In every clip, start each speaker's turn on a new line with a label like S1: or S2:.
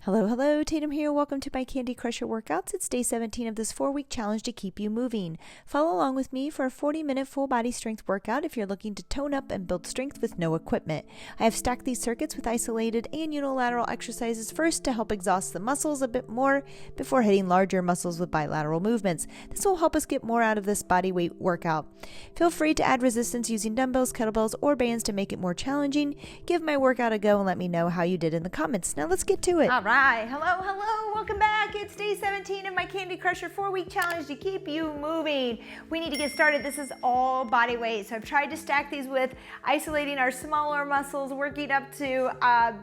S1: Hello, hello, Tatum here. Welcome to my Candy Crusher workouts. It's day 17 of this 4-week challenge to keep you moving. Follow along with me for a 40-minute full body strength workout if you're looking to tone up and build strength with no equipment. I have stacked these circuits with isolated and unilateral exercises first to help exhaust the muscles a bit more before hitting larger muscles with bilateral movements. This will help us get more out of this body weight workout. Feel free to add resistance using dumbbells, kettlebells, or bands to make it more challenging. Give my workout a go and let me know how you did in the comments. Now let's get to it.
S2: All right. Hello, welcome back. It's day 17 of my Candy Crusher 4-week challenge to keep you moving. We need to get started. This is all body weight. So I've tried to stack these with isolating our smaller muscles, working up to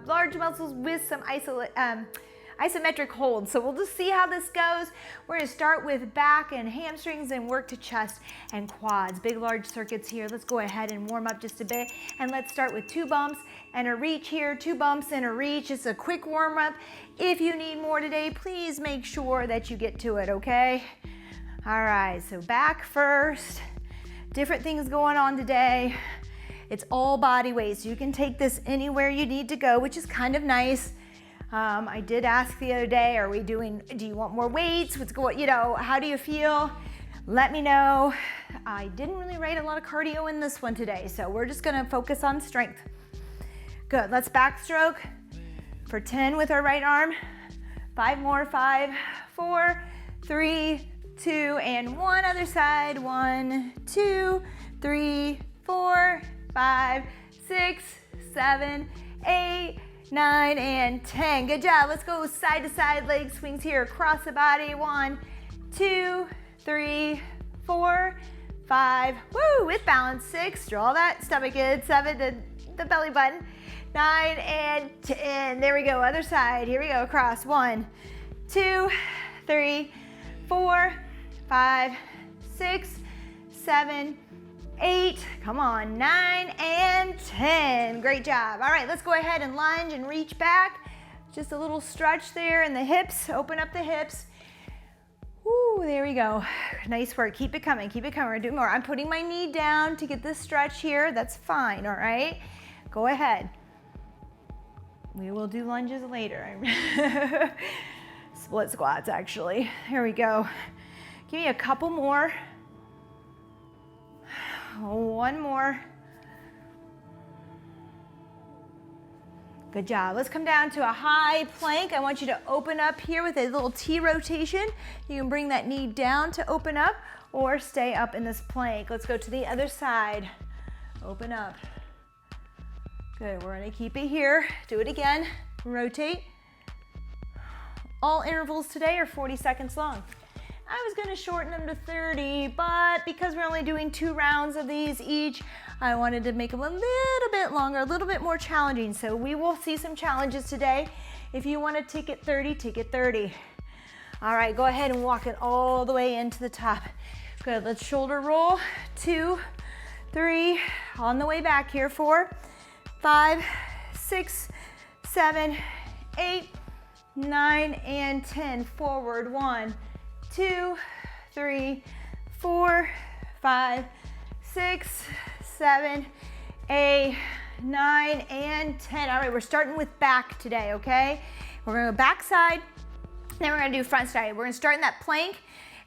S2: large muscles with some isometric holds. So we'll just see how this goes. We're going to start with back and hamstrings and work to chest and quads. Big, large circuits here. Let's go ahead and warm up just a bit. And let's start with 2 bumps and a reach here. 2 bumps and a reach. It's a quick warm up. If you need more today, please make sure that you get to it, okay? All right, so back first. Different things going on today. It's all body weight, so you can take this anywhere you need to go, which is kind of nice. I did ask the other day, do you want more weights? What's going, how do you feel? Let me know. I didn't really write a lot of cardio in this one today, so we're just gonna focus on strength. Good, let's backstroke for 10 with our right arm. 5 more, 5, 4, 3, 2, and 1 other side. 1, 2, 3, 4, 5, 6, 7, 8, 9, and 10. Good job. Let's go side to side leg swings here across the body. 1, 2, 3, 4, 5. Woo, with balance. 6, draw that stomach in. 7, the belly button. 9 and 10. There we go. Other side. Here we go. Across. 1, 2, 3, 4, 5, 6, 7, 8, come on, 9 and 10. Great job. All right, let's go ahead and lunge and reach back. Just a little stretch there in the hips. Open up the hips. Woo, there we go. Nice work. Keep it coming. Keep it coming. We're doing more. I'm putting my knee down to get this stretch here. That's fine, all right? Go ahead. We will do lunges later. Split squats, actually. Here we go. Give me a couple more. 1 more. Good job. Let's come down to a high plank. I want you to open up here with a little T rotation. You can bring that knee down to open up or stay up in this plank. Let's go to the other side. Open up. Good. We're going to keep it here. Do it again. Rotate. All intervals today are 40 seconds long. I was gonna shorten them to 30, but because we're only doing 2 rounds of these each, I wanted to make them a little bit longer, a little bit more challenging. So we will see some challenges today. If you wanna take it 30, take it 30. All right, go ahead and walk it all the way into the top. Good, let's shoulder roll. 2, 3, on the way back here. 4, 5, 6, 7, 8, 9, and 10. Forward. 1, 2, 3, 4, 5, 6, 7, 8, 9, and 10. All right, we're starting with back today, okay? We're gonna go back side, then we're gonna do front side. We're gonna start in that plank,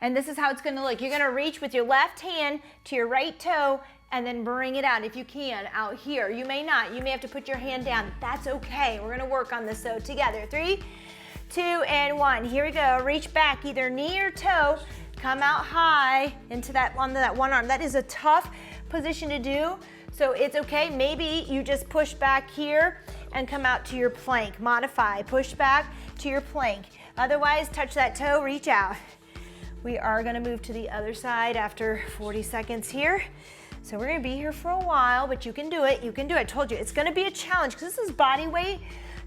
S2: and this is how it's gonna look. You're gonna reach with your left hand to your right toe, and then bring it out, if you can, out here. You may not, you may have to put your hand down. That's okay, we're gonna work on this, so together. 3, 2, and 1. Here we go. Reach back, either knee or toe. Come out high into that one arm. That is a tough position to do, so it's okay. Maybe you just push back here and come out to your plank. Modify. Push back to your plank. Otherwise, touch that toe, reach out. We are going to move to the other side after 40 seconds here. So we're going to be here for a while, but you can do it. You can do it. I told you, it's going to be a challenge because this is body weight.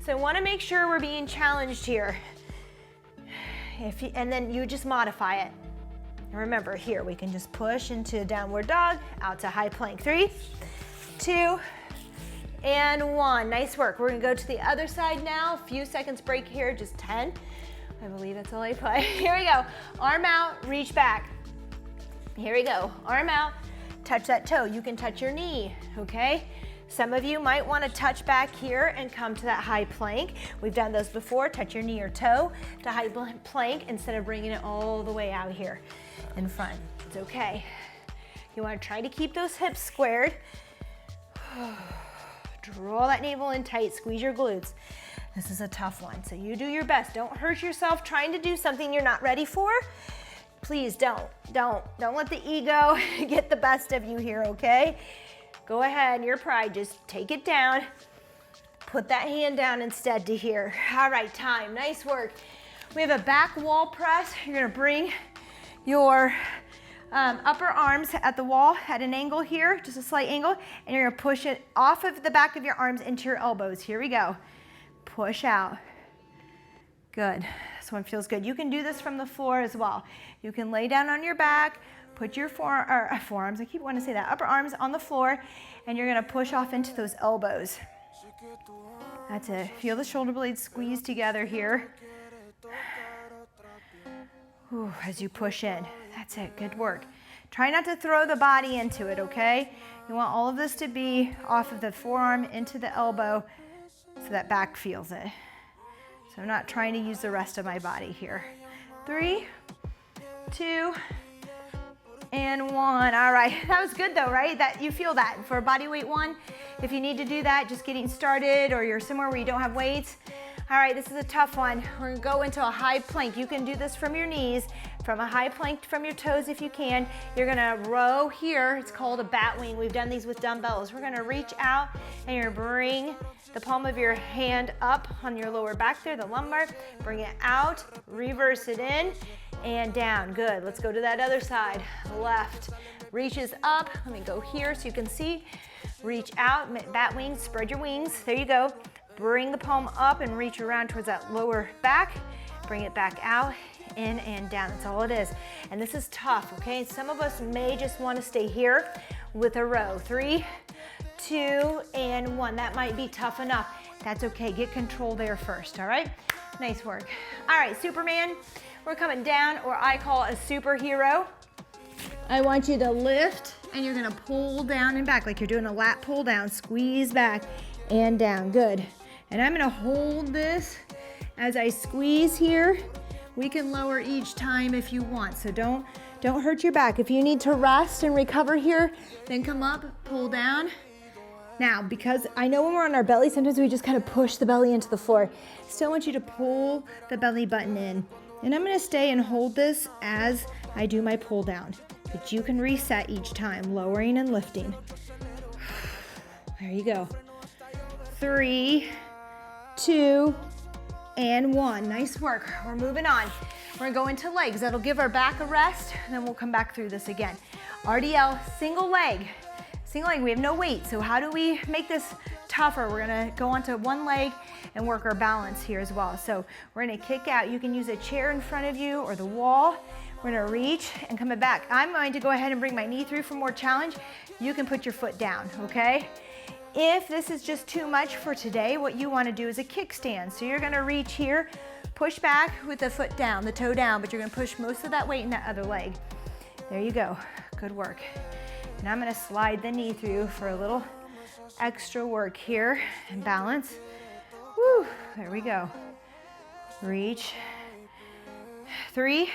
S2: So I want to make sure we're being challenged here. And then you just modify it. And remember, here we can just push into downward dog, out to high plank. 3, 2, and 1. Nice work. We're gonna go to the other side now. A few seconds break here, just 10. I believe that's all I put. Here we go. Arm out, reach back. Here we go. Arm out, touch that toe. You can touch your knee, okay? Some of you might want to touch back here and come to that high plank. We've done those before. Touch your knee or toe to high plank instead of bringing it all the way out here in front. It's okay. You want to try to keep those hips squared. Draw that navel in tight, squeeze your glutes. This is a tough one, so you do your best. Don't hurt yourself trying to do something you're not ready for. Please don't let the ego get the best of you here, okay? Go ahead, your pride, just take it down. Put that hand down instead to here. All right, time, nice work. We have a back wall press. You're gonna bring your upper arms at the wall at an angle here, just a slight angle, and you're gonna push it off of the back of your arms into your elbows. Here we go. Push out. Good. This one feels good. You can do this from the floor as well. You can lay down on your back, put your forearms, I keep wanting to say that, upper arms on the floor, and you're gonna push off into those elbows. That's it. Feel the shoulder blades squeeze together here. Ooh, as you push in. That's it, good work. Try not to throw the body into it, okay? You want all of this to be off of the forearm into the elbow so that back feels it. So I'm not trying to use the rest of my body here. 3, 2, and 1. All right, that was good though, right? That you feel that for a body weight one. If you need to do that, just getting started, or you're somewhere where you don't have weights. All right, this is a tough one. We're gonna go into a high plank. You can do this from your knees, from a high plank from your toes if you can. You're gonna row here. It's called a bat wing. We've done these with dumbbells. We're gonna reach out and you're gonna bring the palm of your hand up on your lower back there, the lumbar. Bring it out, reverse it in, and down. Good. Let's go to that other side. Left reaches up. Let me go here so you can see. Reach out, bat wings, spread your wings. There you go. Bring the palm up and reach around towards that lower back. Bring it back out, in and down. That's all it is. And this is tough, okay? Some of us may just want to stay here with a row. 3, 2, and 1. That might be tough enough. That's okay. Get control there first, all right? Nice work. All right, Superman. We're coming down, or I call a superhero. I want you to lift, and you're gonna pull down and back like you're doing a lat pull down. Squeeze back and down. Good. And I'm gonna hold this as I squeeze here. We can lower each time if you want, so don't hurt your back. If you need to rest and recover here, then come up, pull down. Now, because I know when we're on our belly, sometimes we just kind of push the belly into the floor. Still want you to pull the belly button in. And I'm gonna stay and hold this as I do my pull down. But you can reset each time, lowering and lifting. There you go. 3, 2, and 1. Nice work. We're moving on. We're gonna go into legs. That'll give our back a rest, and then we'll come back through this again. Rdl single leg. Single leg, we have no weight, so how do we make this tougher? We're gonna go onto one leg and work our balance here as well. So we're gonna kick out. You can use a chair in front of you or the wall. We're gonna reach and come back. I'm going to go ahead and bring my knee through for more challenge. You can put your foot down, okay? If this is just too much for today, what you wanna do is a kickstand. So you're gonna reach here, push back with the foot down, the toe down, but you're gonna push most of that weight in that other leg. There you go, good work. And I'm gonna slide the knee through for a little extra work here and balance. Woo, there we go. Reach. 3,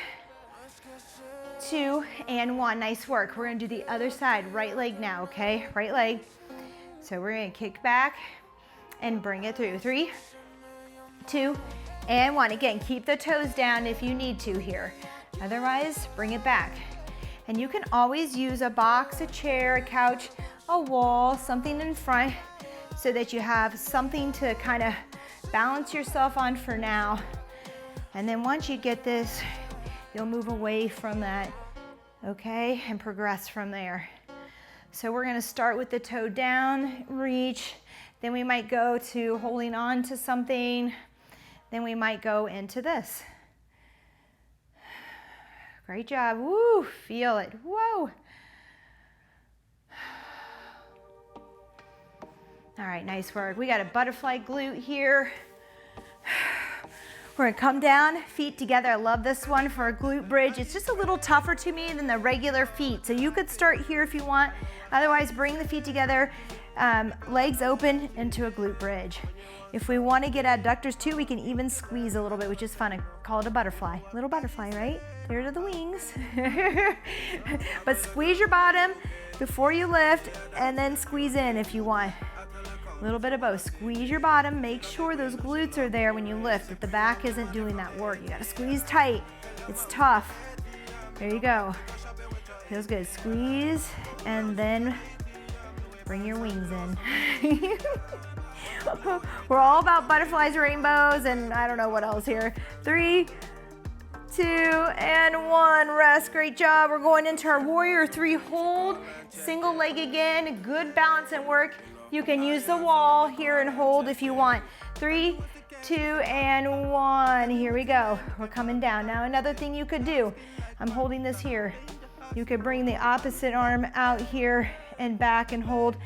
S2: 2, and 1. Nice work. We're gonna do the other side, right leg now, okay? Right leg. So we're gonna kick back and bring it through. 3, 2, and 1. Again, keep the toes down if you need to here. Otherwise, bring it back. And you can always use a box, a chair, a couch, a wall, something in front so that you have something to kind of balance yourself on for now. And then once you get this, you'll move away from that, okay, and progress from there. So we're gonna start with the toe down, reach, then we might go to holding on to something, then we might go into this. Great job, woo, feel it, whoa. All right, nice work. We got a butterfly glute here. We're gonna come down, feet together. I love this one for a glute bridge. It's just a little tougher to me than the regular feet. So you could start here if you want. Otherwise, bring the feet together, legs open into a glute bridge. If we want to get adductors too, we can even squeeze a little bit, which is fun. I call it a butterfly, little butterfly, right? There to the wings. But squeeze your bottom before you lift, and then squeeze in if you want. A little bit of both. Squeeze your bottom, make sure those glutes are there when you lift, that the back isn't doing that work. You gotta squeeze tight. It's tough. There you go. Feels good. Squeeze, and then bring your wings in. We're all about butterflies, rainbows, and I don't know what else here. 3, 2, and 1. Rest. Great job. We're going into our warrior 3 hold. Single leg again. Good balance and work. You can use the wall here and hold if you want. 3, 2, and 1. Here we go. We're coming down. Now another thing you could do, I'm holding this here. You could bring the opposite arm out here and back and hold.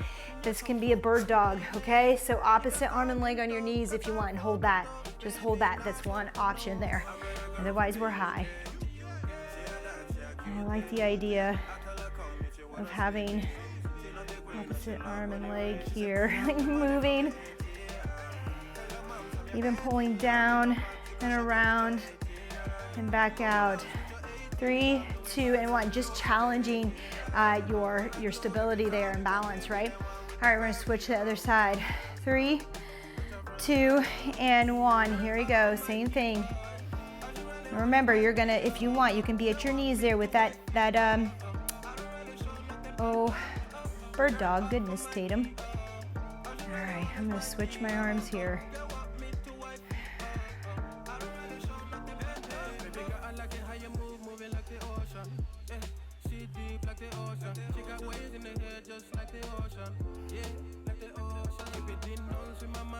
S2: This can be a bird dog, okay? So opposite arm and leg on your knees if you want, and hold that. Just hold that. That's one option there. Otherwise, we're high. And I like the idea of having opposite arm and leg here, like moving, even pulling down and around and back out. 3, 2, and 1. Just challenging your stability there and balance, right? All right, we're gonna switch to the other side. 3, 2, and 1. Here we go. Same thing. Remember, you're gonna, if you want, you can be at your knees there with that bird dog. Goodness, Tatum. All right, I'm gonna switch my arms here.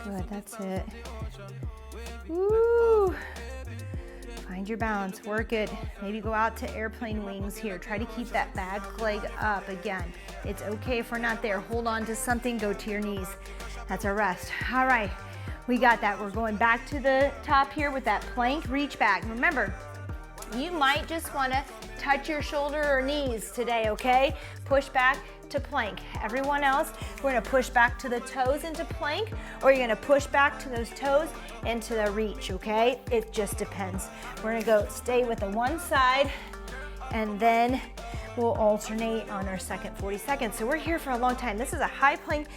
S2: Good, that's it. Woo! Find your balance, work it. Maybe go out to airplane wings here. Try to keep that back leg up again. It's okay if we're not there. Hold on to something, go to your knees. That's our rest. All right, we got that. We're going back to the top here with that plank. Reach back. Remember, you might just wanna touch your shoulder or knees today, okay? Push back to plank. Everyone else, we're gonna push back to the toes into plank, or you're gonna push back to those toes into the reach, okay? It just depends. We're gonna go stay with the one side, and then we'll alternate on our second 40 seconds. So we're here for a long time. This is a high plank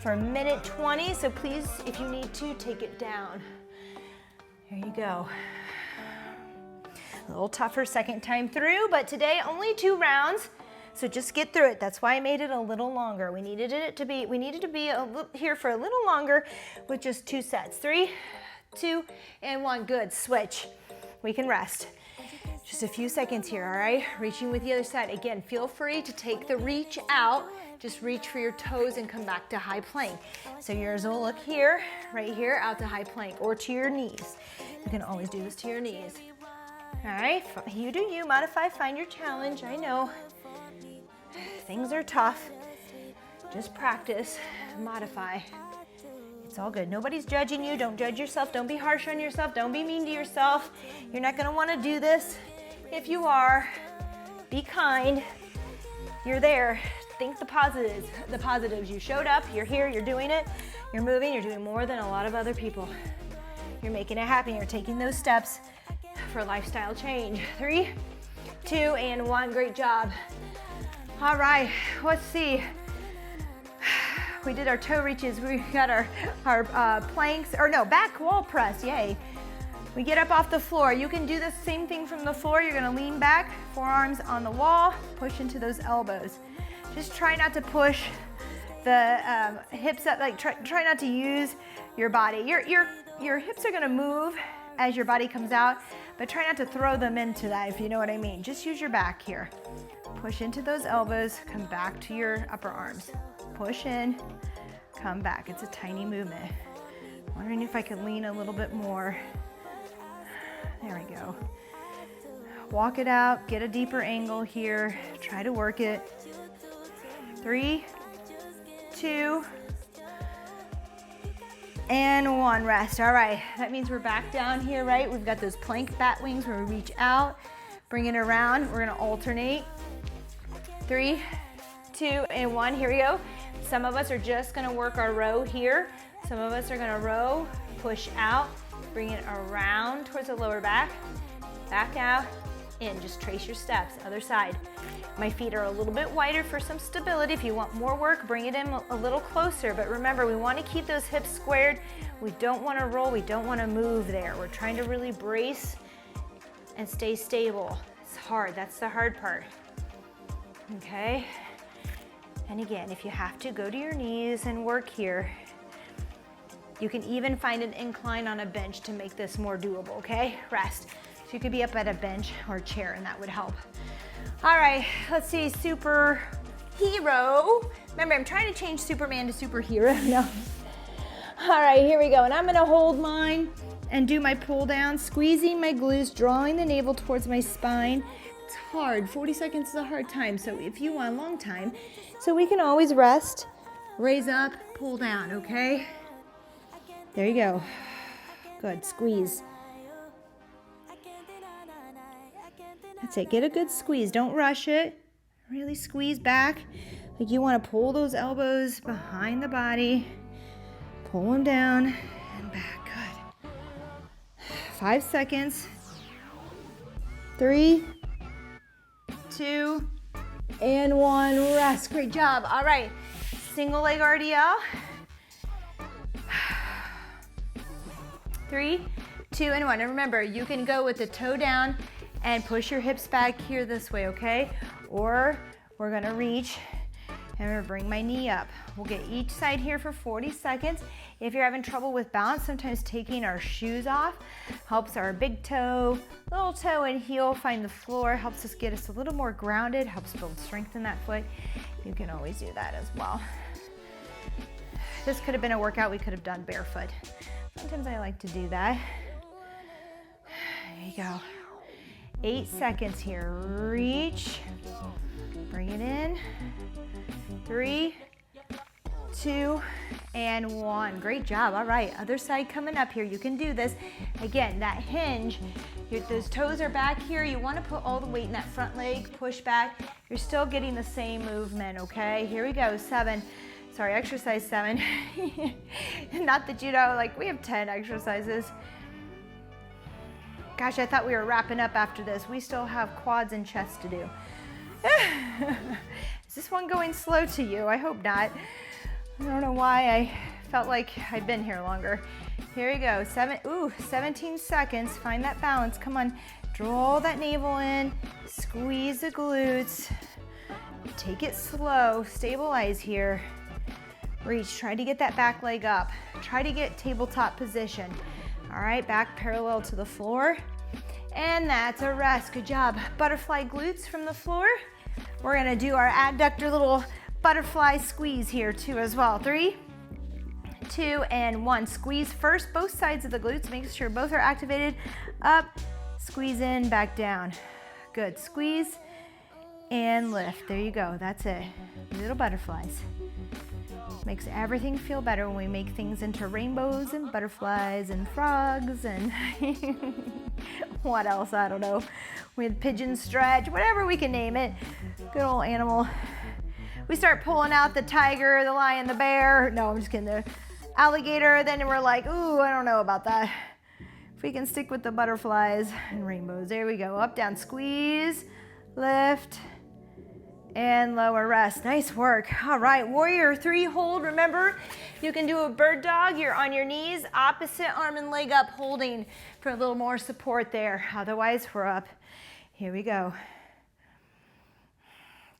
S2: for 1:20, so please, if you need to, take it down. There you go. A little tougher second time through, but today only 2 rounds. So just get through it. That's why I made it a little longer. We needed to be here for a little longer with just 2 sets. 3, 2, and 1. Good. Switch. We can rest. Just a few seconds here, all right? Reaching with the other side. Again, feel free to take the reach out. Just reach for your toes and come back to high plank. So yours will look here, right here, out to high plank, or to your knees. You can always do this to your knees. All right, you do you. Modify, find your challenge. I know. Things are tough. Just practice, modify. It's all good. Nobody's judging you. Don't judge yourself. Don't be harsh on yourself. Don't be mean to yourself. You're not gonna wanna do this. If you are, be kind. You're there. Think the positives. The positives. You showed up, you're here, you're doing it, you're moving, you're doing more than a lot of other people. You're making it happen. You're taking those steps for lifestyle change. 3, 2, and 1. Great job. All right, let's see. We did our toe reaches. We got our planks, or no, back wall press, yay. We get up off the floor. You can do the same thing from the floor. You're gonna lean back, forearms on the wall, push into those elbows. Just try not to push the hips up, like try not to use your body. Your hips are gonna move as your body comes out, but try not to throw them into that, if you know what I mean. Just use your back here. Push into those elbows, come back to your upper arms. Push in, come back. It's a tiny movement. Wondering if I could lean a little bit more. There we go. Walk it out, get a deeper angle here. Try to work it. 3, 2, and 1. Rest. All right, that means we're back down here, right? We've got those plank bat wings where we reach out, bring it around. We're gonna alternate. 3, 2, and 1. Here we go. Some of us are just gonna work our row here. Some of us are gonna row, push out, bring it around towards the lower back out, in. Just trace your steps, other side. My feet are a little bit wider for some stability. If you want more work, bring it in a little closer. But remember, we want to keep those hips squared. We don't want to roll. We don't want to move there. We're trying to really brace and stay stable. It's hard. That's the hard part. Okay? And again, if you have to, go to your knees and work here. You can even find an incline on a bench to make this more doable, okay? Rest. So you could be up at a bench or a chair, and that would help. All right, let's see, superhero. Remember, I'm trying to change Superman to superhero. No. All right, here we go. And I'm gonna hold mine and do my pull down, squeezing my glutes, drawing the navel towards my spine. It's hard, 40 seconds is a hard time. So if you want a long time, so we can always rest, raise up, pull down, okay? There you go. Good, squeeze. That's it, get a good squeeze. Don't rush it. Really squeeze back. Like you want to pull those elbows behind the body. Pull them down and back, good. 5 seconds. 3, 2, and 1, rest. Great job. All right, single leg RDL. 3, 2, and 1. And remember, you can go with the toe down and push your hips back here this way, okay? Or we're gonna reach and we're gonna bring my knee up. We'll get each side here for 40 seconds. If you're having trouble with balance, sometimes taking our shoes off helps our big toe, little toe and heel find the floor, helps us get us a little more grounded, helps build strength in that foot. You can always do that as well. This could have been a workout we could have done barefoot. Sometimes I like to do that. There you go. 8 seconds here. Reach. Bring it in. 3, 2, and 1. Great job. All right, other side coming up here. You can do this. Again, that hinge, those toes are back here. You want to put all the weight in that front leg, push back. You're still getting the same movement, okay? Here we go, 7. Sorry, exercise 7. Not that you know, like we have 10 exercises. Gosh, I thought we were wrapping up after this. We still have quads and chest to do. Is this one going slow to you? I hope not. I don't know why I felt like I'd been here longer. Here we go, 17 seconds. Find that balance, come on. Draw that navel in, squeeze the glutes. Take it slow, stabilize here. Reach, try to get that back leg up. Try to get tabletop position. All right, back parallel to the floor. And that's a rest, good job. Butterfly glutes from the floor. We're gonna do our adductor little butterfly squeeze here too as well. 3, 2, and 1. Squeeze first, both sides of the glutes. Make sure both are activated. Up, squeeze in, back down. Good, squeeze and lift. There you go, that's it. Little butterflies. Makes everything feel better when we make things into rainbows and butterflies and frogs and what else, I don't know. With pigeon stretch, whatever we can name it. Good old animal. We start pulling out the tiger, the lion, the bear. No, I'm just kidding. The alligator, then we're like, ooh, I don't know about that. If we can stick with the butterflies and rainbows. There we go, up, down, squeeze, lift, and lower rest. Nice work. All right, warrior 3 hold. Remember, you can do a bird dog. You're on your knees, opposite arm and leg up, holding for a little more support there. Otherwise, we're up. Here we go.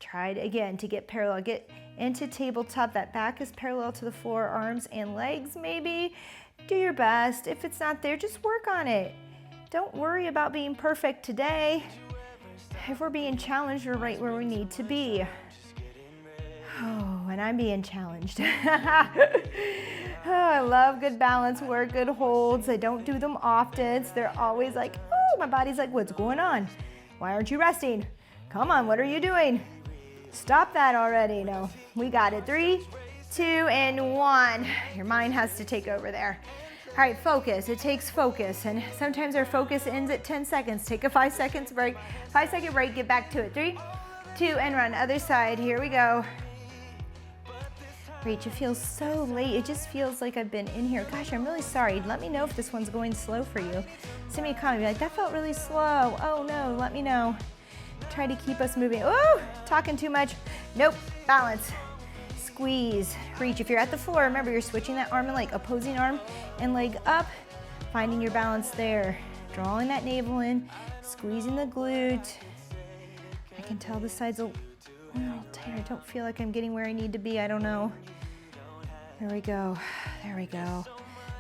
S2: Try it again to get parallel. Get into tabletop. That back is parallel to the floor, arms and legs maybe. Do your best. If it's not there, just work on it. Don't worry about being perfect today. If we're being challenged, we're right where we need to be. Oh, and I'm being challenged. Oh, I love good balance work, good holds. I don't do them often. So they're always like, oh, my body's like, what's going on? Why aren't you resting? Come on, what are you doing? Stop that already. No, we got it. 3, 2, and 1. Your mind has to take over there. All right, focus. It takes focus, and sometimes our focus ends at 10 seconds. Take a 5 seconds break. 5-second break, get back to it. 3, 2, and run. Other side, here we go. Reach, it feels so late. It just feels like I've been in here. Gosh, I'm really sorry. Let me know if this one's going slow for you. Send me a comment, be like, that felt really slow. Oh no, let me know. Try to keep us moving. Oh, talking too much. Nope, balance. Squeeze, reach. If you're at the floor, remember you're switching that arm and leg, opposing arm and leg up, finding your balance there. Drawing that navel in, squeezing the glute. I can tell the sides a little tight. I don't feel like I'm getting where I need to be. I don't know. There we go. There we go.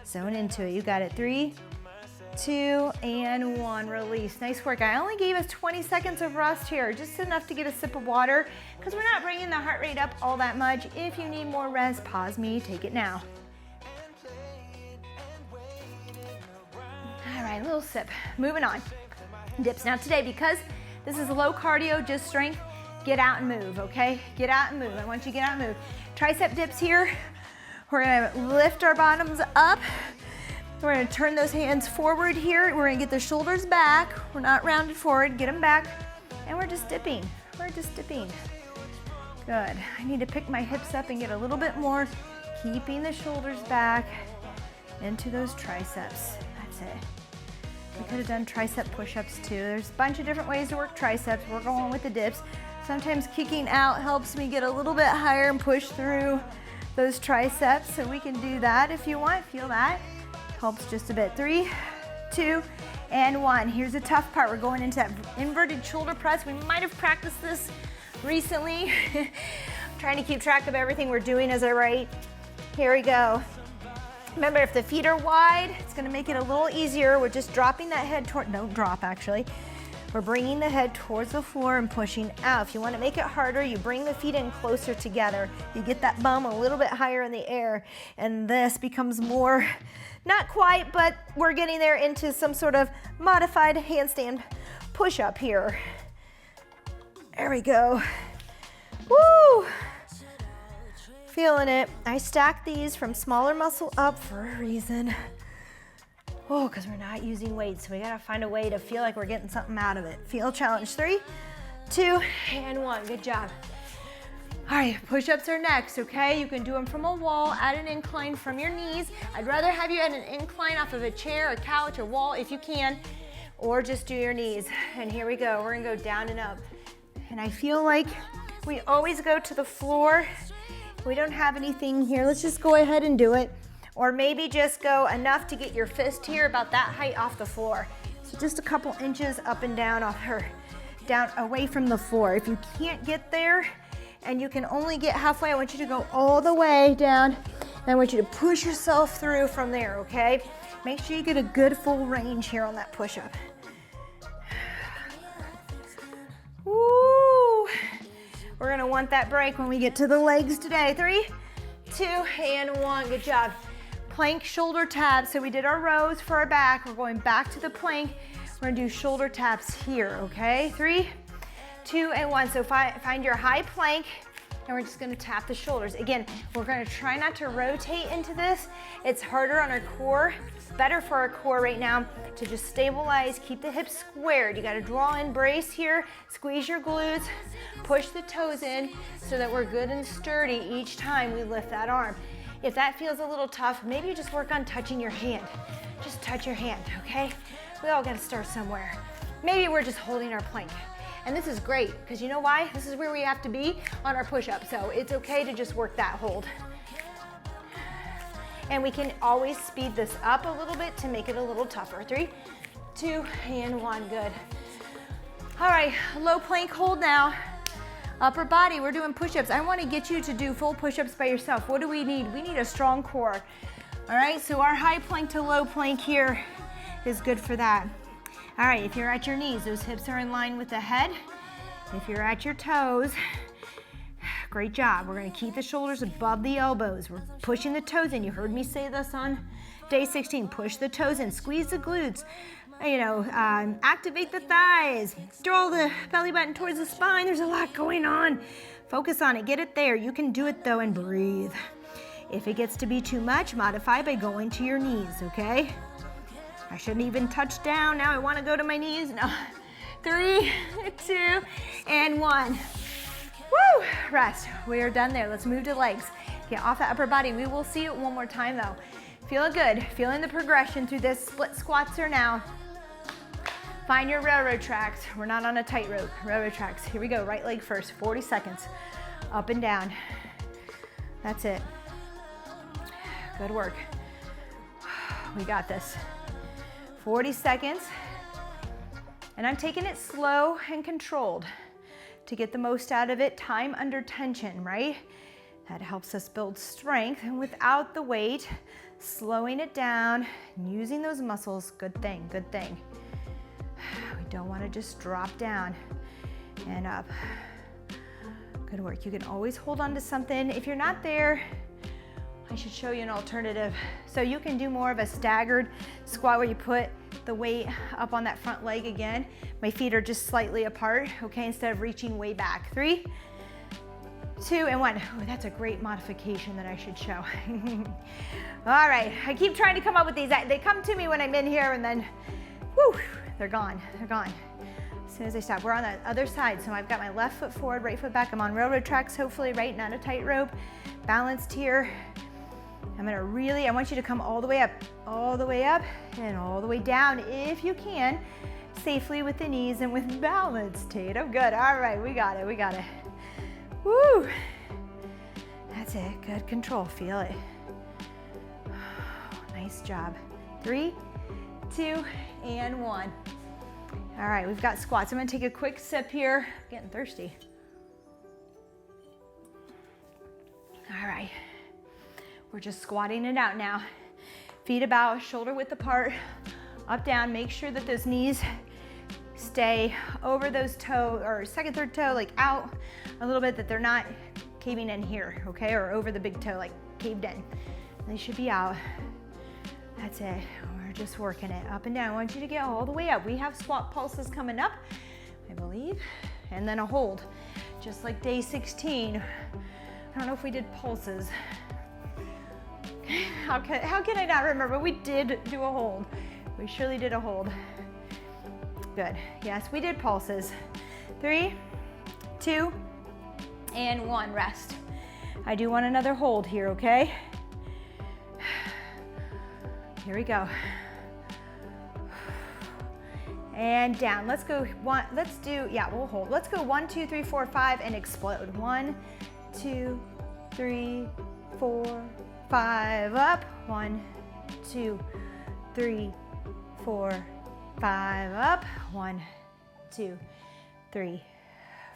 S2: Zone into it. You got it. 3, 2, and 1. Release. Nice work. I only gave us 20 seconds of rest here, just enough to get a sip of water because we're not bringing the heart rate up all that much. If you need more rest, pause me. Take it now. All right, a little sip. Moving on. Dips. Now today, because this is low cardio, just strength, get out and move, okay? Get out and move. I want you to get out and move. Tricep dips here. We're gonna lift our bottoms up. We're gonna turn those hands forward here. We're gonna get the shoulders back. We're not rounded forward, get them back. And we're just dipping. We're just dipping. Good. I need to pick my hips up and get a little bit more, keeping the shoulders back into those triceps. That's it. We could have done tricep push-ups too. There's a bunch of different ways to work triceps. We're going with the dips. Sometimes kicking out helps me get a little bit higher and push through those triceps. So we can do that if you want. Feel that. Helps just a bit. 3, 2, and 1. Here's the tough part. We're going into that inverted shoulder press. We might have practiced this recently. I'm trying to keep track of everything we're doing as I write. Here we go. Remember, if the feet are wide, it's gonna make it a little easier. We're just dropping that head toward, don't drop actually. We're bringing the head towards the floor and pushing out. If you wanna make it harder, you bring the feet in closer together. You get that bum a little bit higher in the air, and this becomes more, not quite, but we're getting there into some sort of modified handstand push-up here. There we go. Woo! Feeling it. I stack these from smaller muscle up for a reason. Oh, because we're not using weights, so we gotta find a way to feel like we're getting something out of it. Feel challenge. 3, 2, and 1. Good job. All right, push-ups are next, okay? You can do them from a wall at an incline from your knees. I'd rather have you at an incline off of a chair, a couch, a wall if you can, or just do your knees. And here we go. We're gonna go down and up. And I feel like we always go to the floor. We don't have anything here. Let's just go ahead and do it. Or maybe just go enough to get your fist here about that height off the floor. So just a couple inches up and down off her, down away from the floor. If you can't get there and you can only get halfway, I want you to go all the way down. And I want you to push yourself through from there, okay? Make sure you get a good full range here on that push-up. Woo! We're gonna want that break when we get to the legs today. 3, 2, and 1. Good job. Plank shoulder taps. So we did our rows for our back. We're going back to the plank. We're gonna do shoulder taps here, okay? 3, 2, and 1. So find your high plank, and we're just gonna tap the shoulders. Again, we're gonna try not to rotate into this. It's harder on our core. It's better for our core right now to just stabilize, keep the hips squared. You gotta draw in, brace here, squeeze your glutes, push the toes in so that we're good and sturdy each time we lift that arm. If that feels a little tough, maybe you just work on touching your hand. Just touch your hand, okay? We all gotta start somewhere. Maybe we're just holding our plank. And this is great, because you know why? This is where we have to be on our push-up, so it's okay to just work that hold. And we can always speed this up a little bit to make it a little tougher. 3, 2, and 1, good. All right, low plank hold now. Upper body, we're doing push-ups. I wanna get you to do full push-ups by yourself. What do we need? We need a strong core. All right, so our high plank to low plank here is good for that. All right, if you're at your knees, those hips are in line with the head. If you're at your toes, great job. We're gonna keep the shoulders above the elbows. We're pushing the toes in. You heard me say this on day 16. Push the toes in, squeeze the glutes. You know, activate the thighs. Draw the belly button towards the spine. There's a lot going on. Focus on it, get it there. You can do it though, and breathe. If it gets to be too much, modify by going to your knees, okay? I shouldn't even touch down. Now I want to go to my knees. No. 3, 2, and 1. Woo! Rest. We are done there. Let's move to legs. Get off the upper body. We will see it one more time though. Feeling good, feeling the progression through this split squats are now. Find your railroad tracks. We're not on a tightrope, railroad tracks. Here we go, right leg first, 40 seconds. Up and down. That's it. Good work. We got this. 40 seconds. And I'm taking it slow and controlled to get the most out of it. Time under tension, right? That helps us build strength, and without the weight, slowing it down and using those muscles. Good thing, good thing. We don't want to just drop down and up. Good work. You can always hold on to something. If you're not there, I should show you an alternative. So you can do more of a staggered squat where you put the weight up on that front leg again. My feet are just slightly apart, okay, instead of reaching way back. 3, 2, and 1. Oh, that's a great modification that I should show. All right, I keep trying to come up with these. They come to me when I'm in here and then, whew, they're gone, they're gone. As soon as I stop. We're on the other side, so I've got my left foot forward, right foot back. I'm on railroad tracks, hopefully, right, not a tightrope. Balanced here. I'm gonna really, I want you to come all the way up, and all the way down if you can, safely with the knees and with balance, Tatum. Good, all right, we got it, we got it. Woo! That's it, good control, feel it. Nice job. 3, 2, and 1. All right, we've got squats. I'm gonna take a quick sip here. I'm getting thirsty. All right. We're just squatting it out now. Feet about, shoulder width apart, up, down. Make sure that those knees stay over those toe, or second, third toe, like out a little bit, that they're not caving in here, okay? Or over the big toe, like caved in. They should be out. That's it. We're just working it up and down. I want you to get all the way up. We have squat pulses coming up, I believe. And then a hold, just like day 16. I don't know if we did pulses. How can I not remember? We did do a hold. We surely did a hold. Good. Yes, we did pulses. 3, 2, and 1. Rest. I do want another hold here, okay? Here we go. And down. Let's go one. Let's do, yeah, we'll hold. Let's go 1, 2, 3, 4, 5 and explode. 1, 2, 3, 4, 5, up. 1, 2, 3, 4, 5, up. 1, 2, 3,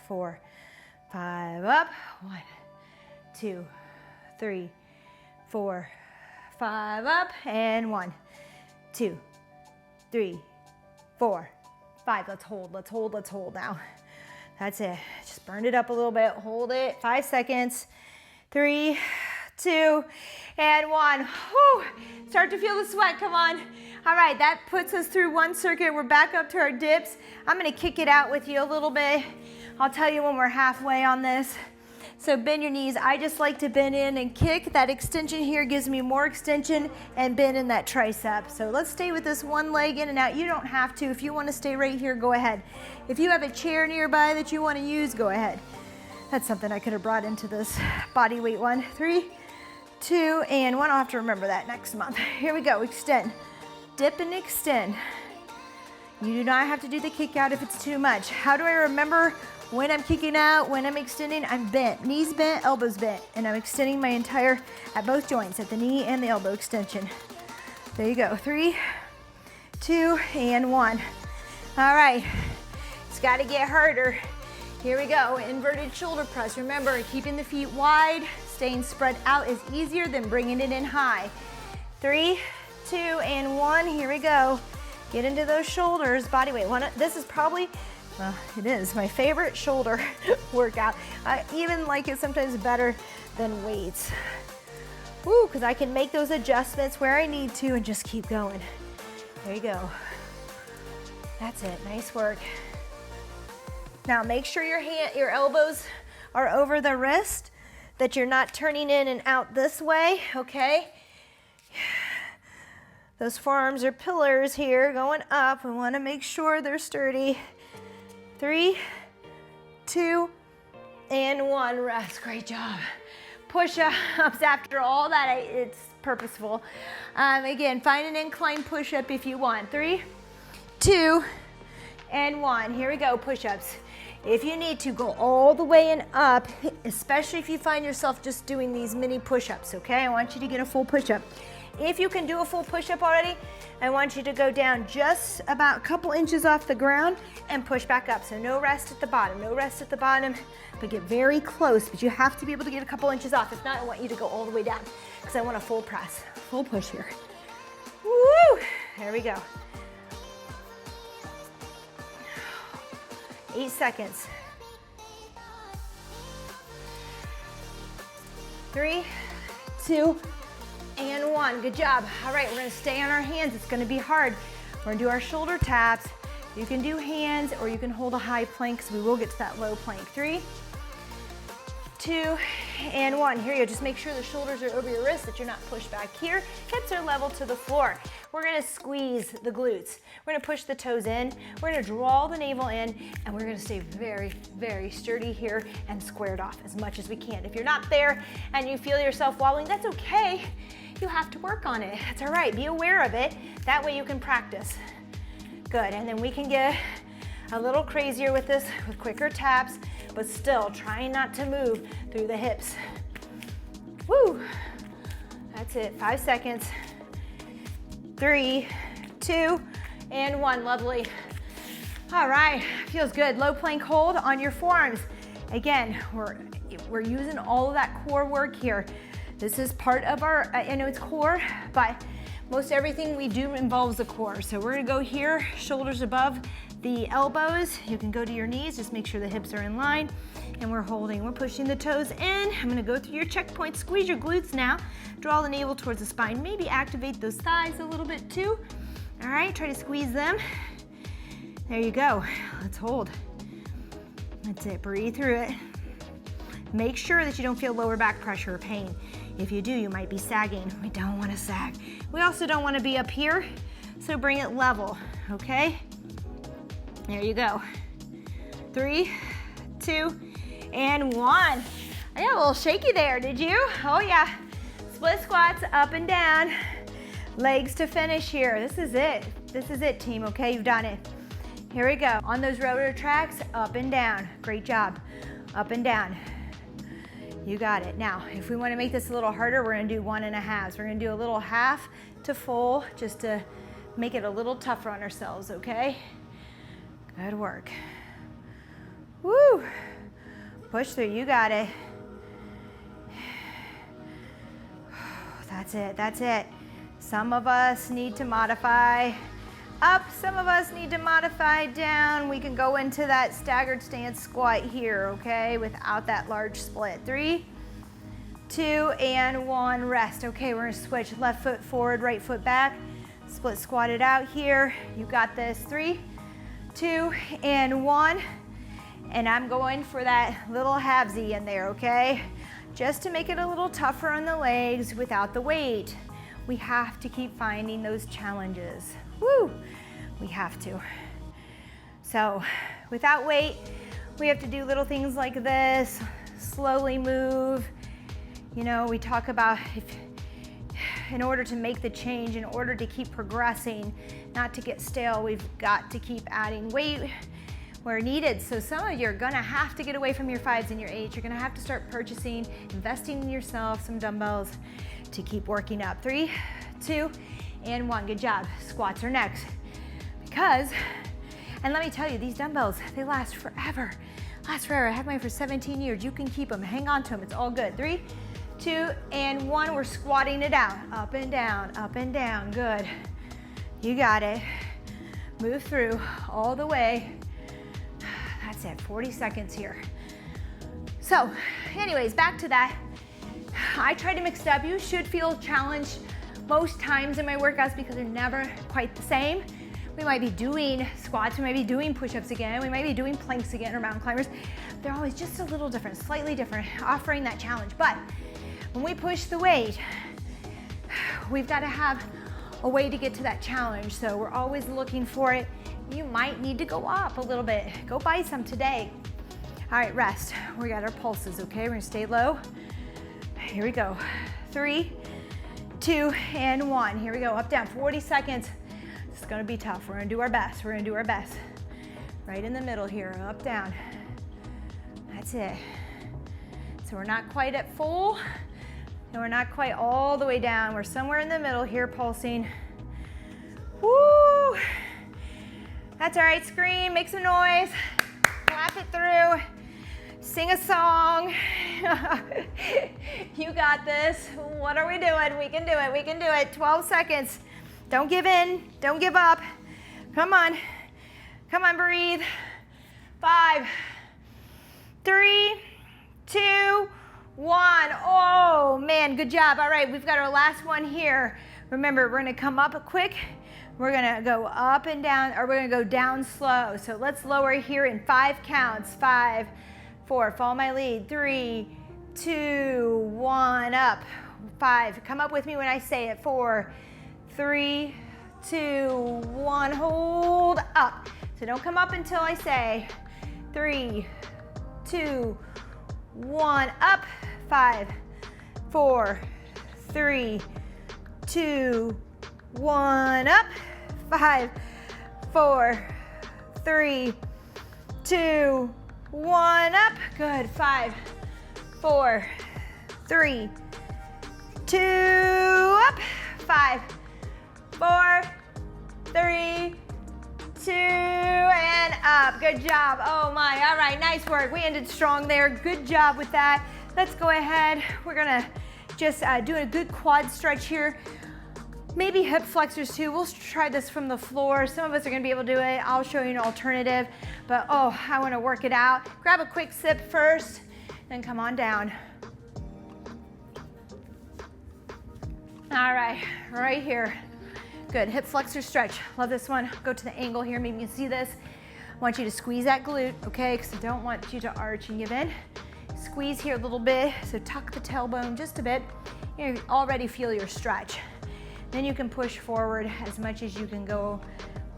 S2: 4, 5, up. 1, 2, 3, 4, 5, up. And 1, 2, 3, 4, 5. Let's hold, let's hold, let's hold now. That's it. Just burn it up a little bit. Hold it. 5 seconds. 3, 2, and 1. Whew. Start to feel the sweat. Come on. All right, that puts us through one circuit. We're back up to our dips. I'm going to kick it out with you a little bit. I'll tell you when we're halfway on this. So bend your knees. I just like to bend in and kick. That extension here gives me more extension and bend in that tricep. So let's stay with this one leg in and out. You don't have to. If you want to stay right here, go ahead. If you have a chair nearby that you want to use, go ahead. That's something I could have brought into this body weight one. 3, 2, and 1. I'll have to remember that next month. Here we go. Extend. Dip and extend. You do not have to do the kick out if it's too much. How do I remember when I'm kicking out, when I'm extending? I'm bent, knees bent, elbows bent, and I'm extending my entire, at both joints, at the knee and the elbow extension. There you go. 3, 2, and 1. All right, it's got to get harder. Here we go. Inverted shoulder press. Remember, keeping the feet wide, staying spread out is easier than bringing it in high. 3, 2, and 1. Here we go. Get into those shoulders, body weight. This is probably, well, it is my favorite shoulder workout. I even like it sometimes better than weights. Woo, because I can make those adjustments where I need to and just keep going. There you go. That's it, nice work. Now make sure your elbows are over the wrist, that you're not turning in and out this way, okay? Those forearms are pillars here going up. We want to make sure they're sturdy. 3, 2, and 1. Rest. Great job. push-ups after all that. It's purposeful. Again, find an incline push-up if you want. 3, 2, and 1. Here we go, push-ups. If you need to, go all the way and up, especially if you find yourself just doing these mini push-ups, okay? I want you to get a full push-up. If you can do a full push-up already, I want you to go down just about a couple inches off the ground and push back up. So no rest at the bottom, no rest at the bottom, but get very close. But you have to be able to get a couple inches off. If not, I want you to go all the way down because I want a full press, full push here. Woo! There we go. 8 seconds. 3, 2, and 1. Good job. All right, we're gonna stay on our hands. It's gonna be hard. We're gonna do our shoulder taps. You can do hands or you can hold a high plank because we will get to that low plank. 3, 2, and 1. Here you go. Just make sure the shoulders are over your wrists, that you're not pushed back here. Hips are level to the floor. We're gonna squeeze the glutes. We're gonna push the toes in. We're gonna draw the navel in, and we're gonna stay very, very sturdy here and squared off as much as we can. If you're not there and you feel yourself wobbling, that's okay. You have to work on it. That's all right. Be aware of it. That way you can practice. Good, and then we can get a little crazier with this, with quicker taps, but still trying not to move through the hips. Woo! That's it, 5 seconds. 3, 2, and 1, lovely. All right, feels good. Low plank hold on your forearms. Again, we're using all of that core work here. This is part of our, I know it's core, but most everything we do involves the core. So we're gonna go here, shoulders above the elbows. You can go to your knees, just make sure the hips are in line. And we're holding, we're pushing the toes in. I'm gonna go through your checkpoint, squeeze your glutes now. Draw the navel towards the spine. Maybe activate those thighs a little bit too. All right, try to squeeze them. There you go, let's hold. That's it, breathe through it. Make sure that you don't feel lower back pressure or pain. If you do, you might be sagging. We don't wanna sag. We also don't wanna be up here, so bring it level, okay? There you go. 3, 2, and 1. I got a little shaky there, did you? Oh yeah. Split squats up and down. Legs to finish here. This is it. This is it, team, okay? You've done it. Here we go. On those rotor tracks, up and down. Great job. Up and down. You got it. Now, if we want to make this a little harder, we're going to do 1.5s. We're going to do a little half to full just to make it a little tougher on ourselves, okay? Good work. Woo! Push through. You got it. That's it. That's it. Some of us need to modify up. Some of us need to modify down. We can go into that staggered stance squat here, okay, without that large split. 3, 2, and 1. Rest. Okay, we're gonna switch left foot forward, right foot back. Split squat it out here. You got this. 3, 2, and 1. And I'm going for that little halvesy in there, okay? Just to make it a little tougher on the legs without the weight. We have to keep finding those challenges. Woo! We have to. So, without weight, we have to do little things like this, slowly move. You know, we talk about in order to make the change, in order to keep progressing, not to get stale, we've got to keep adding weight where needed. So some of you are gonna have to get away from your 5s and your 8s. You're gonna have to start purchasing, investing in yourself, some dumbbells to keep working up. 3, 2, and 1. Good job. Squats are next. Because, and let me tell you, these dumbbells, they last forever. Last forever. I had mine for 17 years. You can keep them. Hang on to them. It's all good. 3, 2, and 1. We're squatting it out. Up and down, up and down. Good. You got it. Move through all the way. That's it. 40 seconds here. So, anyways, back to that. I try to mix it up. You should feel challenged most times in my workouts because they're never quite the same. We might be doing squats, we might be doing push-ups again, we might be doing planks again or mountain climbers. They're always just a little different, slightly different, offering that challenge. But when we push the weight, we've got to have a way to get to that challenge. So we're always looking for it. You might need to go up a little bit. Go buy some today. All right, rest. We got our pulses, okay? We're gonna stay low. Here we go. 3, 2, and 1. Here we go, up, down, 40 seconds. This is gonna be tough. We're gonna do our best. We're gonna do our best. Right in the middle here, up, down. That's it. So we're not quite at full, and we're not quite all the way down. We're somewhere in the middle here, pulsing. Woo! That's all right, scream, make some noise, clap it through, sing a song. You got this. What are we doing? We can do it, we can do it. 12 seconds. Don't give in, don't give up. Come on, breathe. 5, 3, 2, 1. Oh man, good job. All right, we've got our last one here. Remember, we're gonna come up quick. We're gonna go up and down, or we're gonna go down slow. So let's lower here in 5 counts. 5, 4, follow my lead. 3, 2, 1, up. 5, come up with me when I say it. 4, 3, 2, 1, hold up. So don't come up until I say 3, 2, 1, up. 5, 4, 3, 2, 1, up. 5, 4, 3, 2, 1, up. Good. 5, 4, 3, 2, up. 5, 4, 3, 2, and up. Good job. Oh my. All right. Nice work. We ended strong there. Good job with that. Let's go ahead. We're gonna just do a good quad stretch here. Maybe hip flexors too. We'll try this from the floor. Some of us are gonna be able to do it. I'll show you an alternative, but oh, I wanna work it out. Grab a quick sip first, then come on down. All right, right here. Good, hip flexor stretch. Love this one. Go to the angle here, maybe you can see this. I want you to squeeze that glute, okay? Because I don't want you to arch and give in. Squeeze here a little bit, so tuck the tailbone just a bit. You already feel your stretch. Then you can push forward as much as you can go,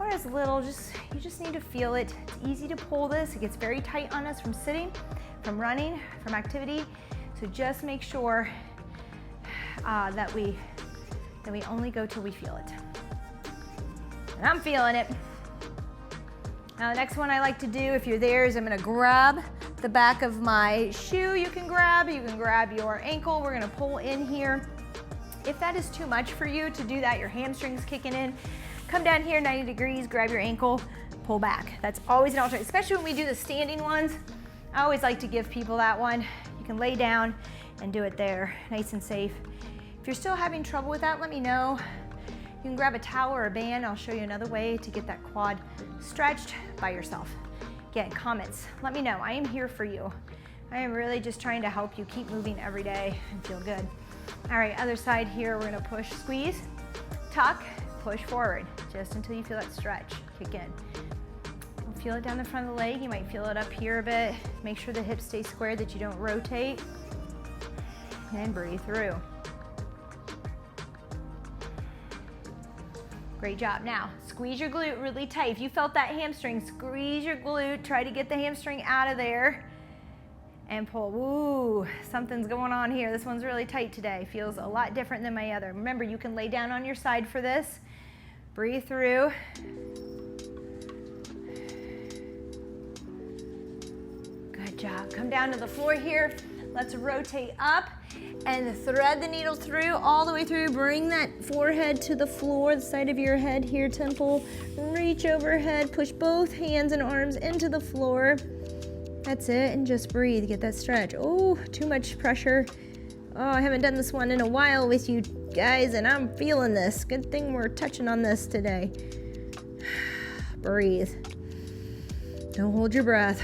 S2: or as little, you just need to feel it. It's easy to pull this. It gets very tight on us from sitting, from running, from activity. So just make sure that we only go till we feel it. And I'm feeling it. Now the next one I like to do, if you're there, is I'm gonna grab the back of my shoe. You can grab your ankle. We're gonna pull in here. If that is too much for you to do that, your hamstrings kicking in, come down here 90 degrees, grab your ankle, pull back. That's always an alternative, especially when we do the standing ones. I always like to give people that one. You can lay down and do it there, nice and safe. If you're still having trouble with that, let me know. You can grab a towel or a band. I'll show you another way to get that quad stretched by yourself. Again, comments, let me know. I am here for you. I am really just trying to help you keep moving every day and feel good. All right, other side here, we're gonna push, squeeze, tuck, push forward, just until you feel that stretch kick in. Feel it down the front of the leg. You might feel it up here a bit. Make sure the hips stay square, that you don't rotate. And breathe through. Great job. Now, squeeze your glute really tight. If you felt that hamstring, squeeze your glute. Try to get the hamstring out of there and pull. Ooh, something's going on here. This one's really tight today. Feels a lot different than my other. Remember, you can lay down on your side for this. Breathe through. Good job. Come down to the floor here. Let's rotate up and thread the needle through, all the way through. Bring that forehead to the floor, the side of your head here, temple. Reach overhead, push both hands and arms into the floor. That's it, and just breathe, get that stretch. Oh, too much pressure. Oh, I haven't done this one in a while with you guys, and I'm feeling this. Good thing we're touching on this today. Breathe. Don't hold your breath.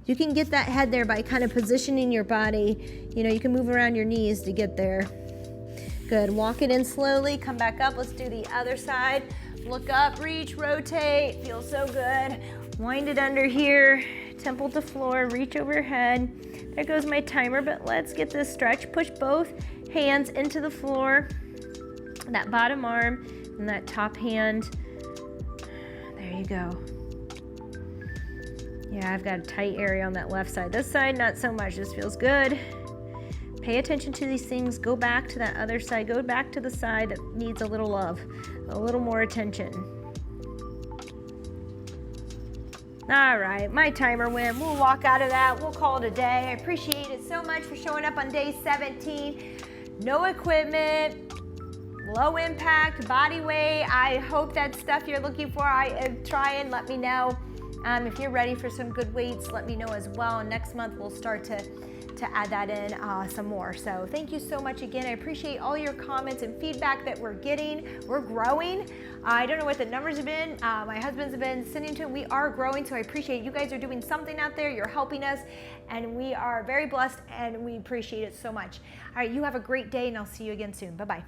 S2: You can get that head there by kind of positioning your body. You know, you can move around your knees to get there. Good, walk it in slowly, come back up. Let's do the other side. Look up, reach, rotate, feels so good. Wind it under here, temple to floor, reach overhead. There goes my timer, but let's get this stretch. Push both hands into the floor, that bottom arm and that top hand. There you go. Yeah, I've got a tight area on that left side. This side, not so much. This feels good. Pay attention to these things. Go back to that other side. Go back to the side that needs a little love, a little more attention. All right, my timer went. We'll walk out of that. We'll call it a day. I appreciate it so much for showing up on day 17. No equipment, low impact, body weight. I hope that's stuff you're looking for. Try and let me know. If you're ready for some good weights, let me know as well. And next month we'll start to add that in some more. So thank you so much again. I appreciate all your comments and feedback that we're getting. We're growing. I don't know what the numbers have been. My husband's been sending to them. We are growing, so I appreciate you guys are doing something out there. You're helping us, and we are very blessed, and we appreciate it so much. All right, you have a great day, and I'll see you again soon. Bye-bye.